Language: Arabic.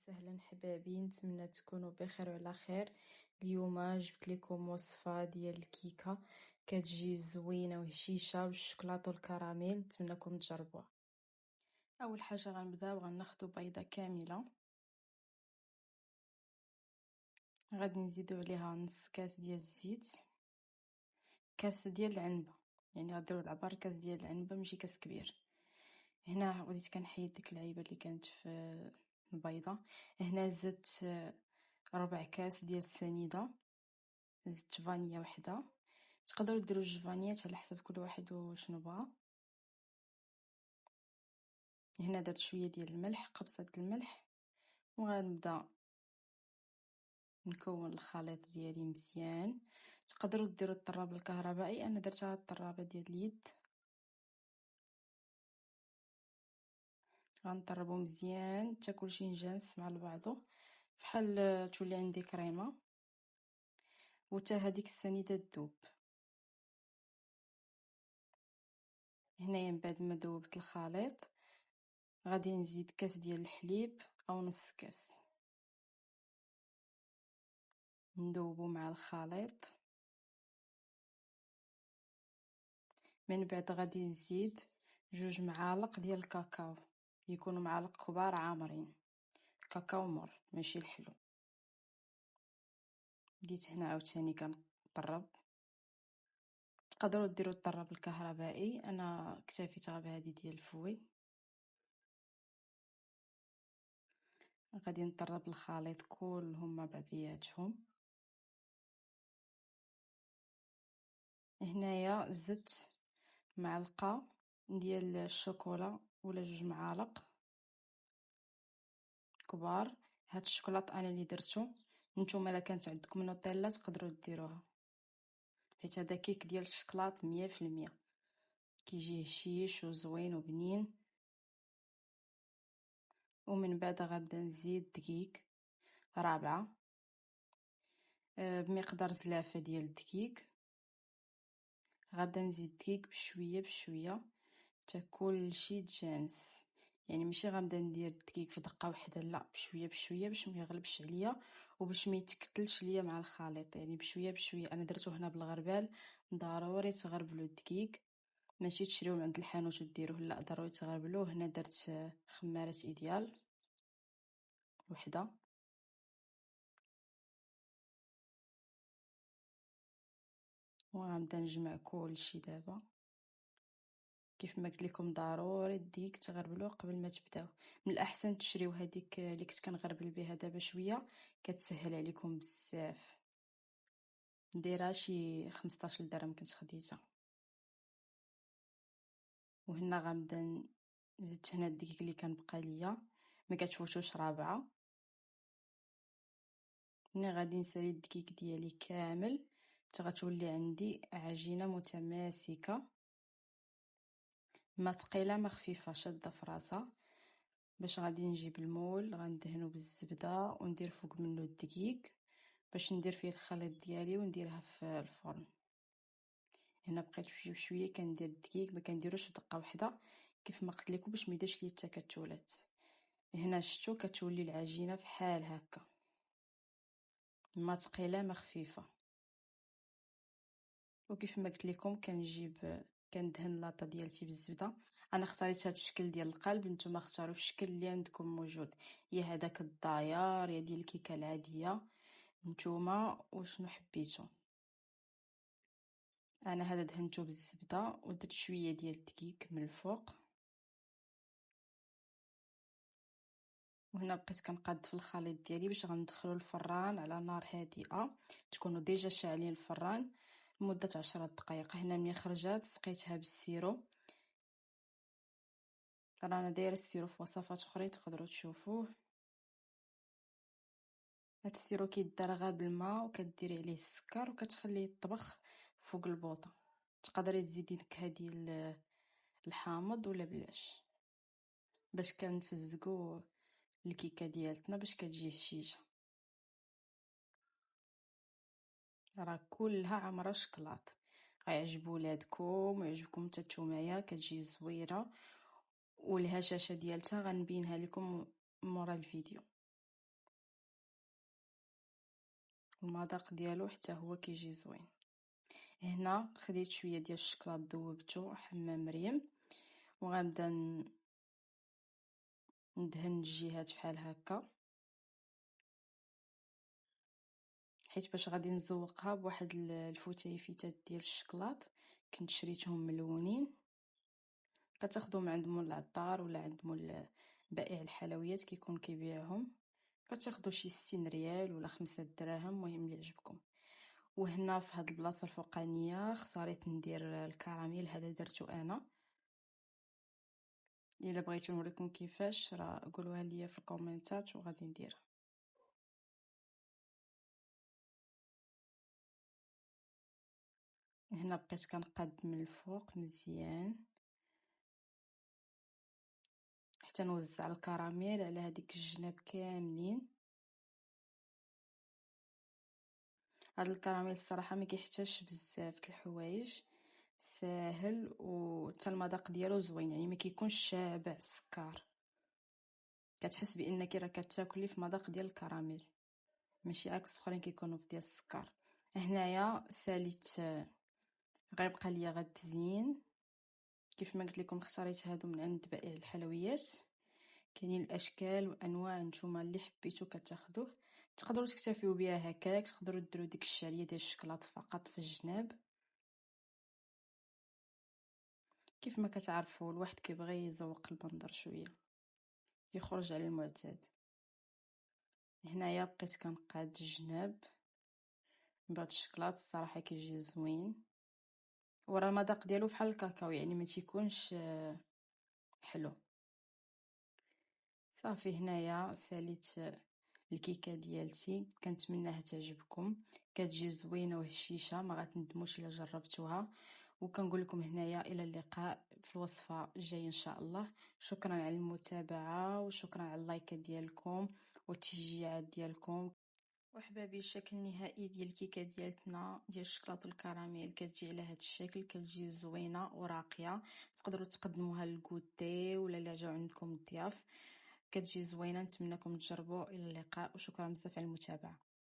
وسهلا حبابي، نتمنى تكونوا بخير وعلى خير. اليوم جبت لكم وصفه ديال الكيكه كتجي زوينه وهشيشه بالشوكولاته والكراميل، نتمنىكم تجربوها. اول حاجه غنبداو غناخذوا بيضه كامله، غادي نزيدوا عليها نص كاس ديال الزيت، كاس ديال العنبه، يعني غديروا العبار كاس ديال العنبه ماشي كاس كبير. هنا بديت كنحيد ديك العيبه اللي كانت في البيضه. هنا زدت ربع كاس ديال السنيده، زدت فانيا وحده، تقدروا ديروا جوج فانيات على حسب كل واحد وشنو بغا. هنا درت شويه ديال الملح، قبصه الملح، وغنبدا نكون الخليط ديالي مزيان. تقدروا ديروا الطراب الكهربائي، انا درتها الطرابه ديال اليد. غنطربو مزيان حتى كلشي نجانس مع بعضو فحال تولي عندي كريمه، وتا هذيك السنيده تذوب. هنايا من بعد ما ذوبت الخليط غادي نزيد كاس ديال الحليب او نص كاس، ندوبو مع الخليط. من بعد غادي نزيد جوج معالق ديال الكاكاو، يكونوا معالق كبار عامرين، كاكاو مر ماشي الحلو. بديت هنا عاوتاني كنطرب. تقدروا ديروا الطراب الكهربائي، انا اكتفيت بهذه ديال الفوي. غادي نطرب الخليط كلهم مع بعضياتهم. هنايا زدت معلقه ديال الشوكولا ولا جوج معالق كبار. هاد الشوكولاط انا اللي درتو، نتوما الا كانت عندكم نوتيلا تقدروا ديروها، حيت هذا كيك ديال الشوكولاط 100%، كيجي هشيش وزوين وبنين. ومن بعد غنبدا نزيد دقيق رابعه بمقدار زلافه ديال الدقيق. غنبدا نزيد الدقيق بشويه بشويه حتى كلشي تجانس، يعني ماشي غنبدا ندير الدقيق في دقه واحده، لا بشويه بشويه باش ما يغلبش عليا وباش ما يتكتلش ليا مع الخليط، يعني بشويه بشويه. انا درتو هنا بالغربال، ضروري تغربلوا الدقيق، ماشي تشريوه من عند الحانوت وديروه، لا ضروري تغربلوه. هنا درت خماره ايديال وحده. وغنبدا نجمع كلشي دابا. كيف ما قلت لكم ضروري الدقيق تغربلوه قبل ما تبداو. من الاحسن تشريو هذيك اللي كنت كنغربل بها دابا شويه، كتسهل عليكم بزاف. نديرها شي 15 درهم كنت خديتها. وهنا غنبدا زدت هنا الدقيق اللي كان بقى ليا، ما كتفوتوش رابعه. ملي غادي نسالي الدقيق ديالي كامل حتى غتولي عندي عجينه متماسكه، ما ثقيله ما خفيفه، شاده في راسها. باش غادي نجيب المول غندهنو بالزبده وندير فوق منه الدقيق باش ندير فيه الخليط ديالي ونديرها في الفرن. هنا بقيت شويه بشويه كندير الدقيق، ما كنديروش دقه واحده كيف ما قلت لكم باش ما يديرش ليا التكتلات. هنا شفتوا كتولي العجينه فحال هكا، ما ثقيله ما خفيفه. وكيف ما قلت لكم كندهن لاطه ديالتي بالزبده. انا اختاريت هذا الشكل ديال القلب، نتوما اختاروا الشكل اللي عندكم موجود، يا هذاك الداير يا ديال الكيكه العاديه، نتوما وشنو حبيتو. انا هذا دهنته بالزبده ودرت شويه ديال الدقيق من الفوق. وهنا بقيت كنقاد في الخليط ديالي باش غندخلو الفران على نار هادئه، تكونوا ديجا شاعلين الفران لمده 10 دقائق. هنا ملي خرجات سقيتها بالسيرو، رانا دايره السيرو في وصفات اخرين تقدروا تشوفوه. هاد السيرو كيدار غير بالماء وكديري عليه السكر وكتخليه يطبخ فوق البوطه. تقدري تزيدي نكهه ديال الحامض ولا بلاش باش كنفزقوا الكيكه ديالتنا باش كتجي هشيشه. راه كلها عامره شكلاط، غيعجبوا ولادكم ويعجبكم حتى نتوما، كتجي زويره. والهشاشه ديالتها غنبينها لكم مورا الفيديو. والمذاق ديالو حتى هو كيجي زوين. هنا خديت شويه ديال الشكلاط ذوبته حمام مريم، وغنبدا ندهن الجهات بحال هكا، حيت باش غادي نزوقها بواحد الفتيفيتات ديال الشكلاط كنت شريتهم ملونين. كتاخدو من عند مول العطار ولا عند مول بائع الحلويات كيكون كيبيعهم، كتاخدو شي 60 ريال ولا 5 دراهم، المهم اللي عجبكم. وهنا في هاد البلاصه الفوقانيه اختاريت ندير الكراميل، هذا درتو انا. الا بغيتو نوريكم كيفاش راه قولوها ليا في الكومنتات وغادي نديرها. هنا بقيت كنقاد من الفوق مزيان حتى نوزع الكراميل على هذيك الجناب كاملين. هذا الكراميل الصراحه ما كيحتاجش بزاف د الحوايج، ساهل وحتى المذاق ديالو زوين، يعني ما كيكونش شابع السكر، كتحس بانك راه كتاكلي في مذاق ديال الكراميل ماشي عكس اخرين كيكونوا في ديال السكر. هنايا ساليت غيبقى ليا غير التزيين. كيف ما قلت لكم اختاريت هادو من عند بائع الحلويات، كاينين الاشكال وانواع، نتوما اللي حبيتو كتاخدوه. تقدروا تكتفيو بها هكاك، تقدروا ديروا ديك الشعريه ديال الشكلاط فقط في الجناب. كيف ما كتعرفوا الواحد كيبغي يزوق المنظر شويه يخرج على المعتاد. هنايا بقيت كنقاد الجناب من بعد الشكلاط، الصراحه كيجي زوين، ورا المذاق ديالو بحال الكاكاو، يعني ما تيكونش حلو. صافي هنايا ساليت الكيكه ديالتي، كنتمناها تعجبكم، كتجي زوينه وهشيشه، ما غتندموش الا جربتوها. وكنقول لكم هنايا الى اللقاء في الوصفه الجايه ان شاء الله. شكرا على المتابعه، وشكرا على اللايكات ديالكم والتشجيعات ديالكم. وحبابي الشكل النهائي ديال الكيكه ديالتنا ديال الشكلاط والكراميل كتجي على هذا الشكل، كتجي زوينه وراقيه. تقدروا تقدموها للكوتي ولا الا جاو عندكم الضياف، كتجي زوينه. نتمنىكم تجربوا. الى اللقاء وشكرا بزاف على المتابعه.